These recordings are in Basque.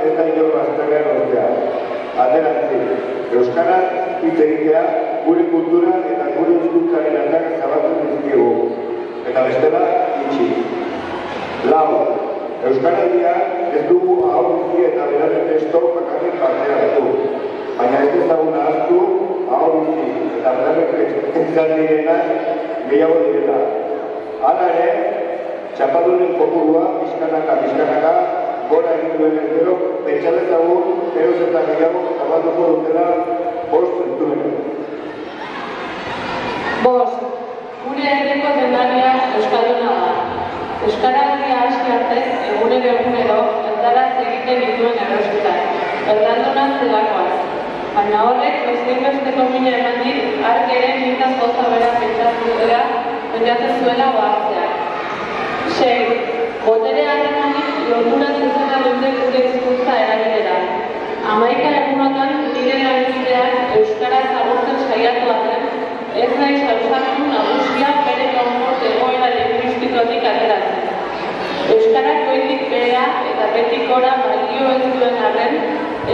ez da inor bazterrean ortea. Alderantzi, euskaraz hitz egitea gure kultura eta gure hizkuntzaren atak zabaltzen dizkigu. Eta bestela, itxi. Lau, euskaraldia ez dugu ahorri eta beraren testo bakarrik partea hartu. Baina ez ezagun ahaztu, ahorri eta beraren testo direnak gehiago direla. Hala ere, txapadunen kopurua, bizkanaka, gora egin duen gero, pentsadezagun, eroz eta gehiago, zabalduko dutela, bost zenturen. Bost, gure herriko dendaria euskalduna da. Euskaraldia hasi arte, egunero, erdaraz egiten dituen erosketan. Erdalduna zelakoaz. Baina horrek, beste mina eman dit, ark ere nintaz gauza bera pentsatzen zuela ohartzea. 6. Botere harremanik lotura zuzena dute gure hizkuntza erabilera. 11 egunotan nire erabiltzeak euskaraz agurtzen saiatu arren, ez naiz ausartu nagusia bere konfort egoera linguistikotik ateratzen. Euskarak goitik behera eta betik gora balio ez duen arren,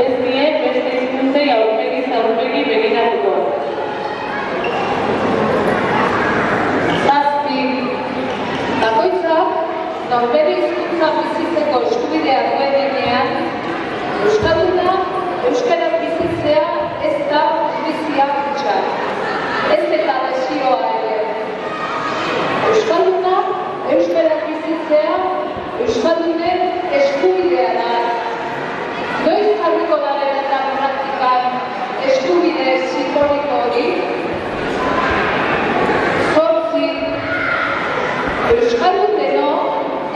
ez die beste hizkuntzei aurpegi begiratuko. 7. Bakoitzak norbere hizkuntza bizitzeko eskubidea duenean, euskalduna euskara bizitzea ez da justizia hutsa, ez eta lesioa ere. Euskalduna euskara bizitzea euskaldunen eskubidea da. Noiz jarriko da benetan praktikan eskubide simboliko hori? 8. Euskaldun deno,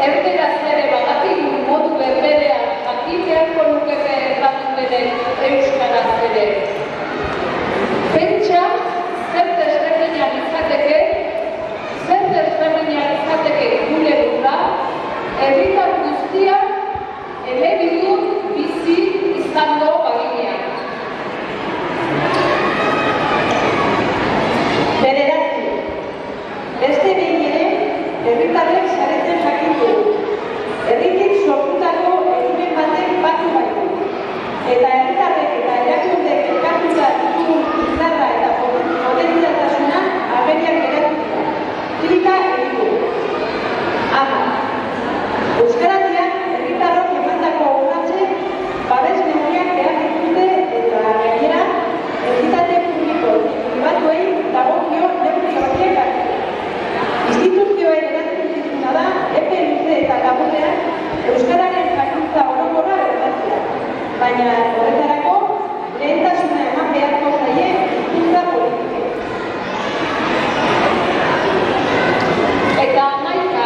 erderaz ere badakigu modu berberean jakin beharko lukeke erranduten euskaraz ere. Pentsa, zer desberdinak izateke gure lurra, herritar guztiak elebidun bizi izango baginean. 9. Beste behin ere, herritarrek saretzen jakin dugu. Herritik sortutako ekimen batek batu baitu. Eta herritarrek eta erakundek elkartuta ditugun izarra eta potentzialtasuna agerian geratu dira. Klika egin dugu. 10. Euskaraldian herritarrok emandako urratsek babes neurriak behar dituzte eta gainera entitate publiko pribatuei dagokio neurri horiek hartzea. Instituzioen erantzukizuna da epe luze eta laburrean euskararen jakintza orokorra bermatzea. Baina horretarako lehentasuna eman beharko zaie hizkuntza politikei. Eta 11.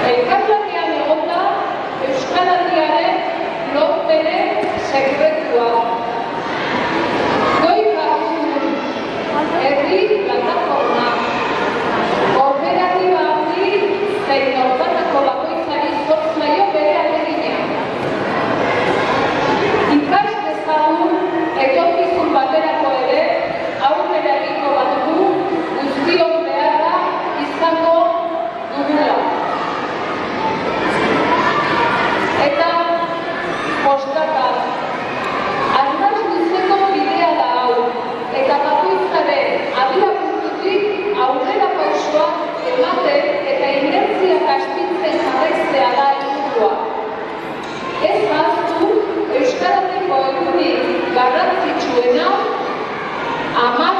Elkarlanean egonda euskaraldiaren lorpenen sekretua. Goi jarri herri plataforma, kooperatiba handi zein norbatako bakoitzari zor zaio bere ahalegina. Ikas dezagun etorkizun baterako ere aurrera egingo badugu guztion beharra izango dugula. Eta postaka, arnaz luzeko bidea da hau, eta bakoitzaren abiapuntutik aurrera pausoak ematen eta inertziak astintzen jarraitzea da helburua. Ez ahaztu euskarateko egunik garrantzitsuena 10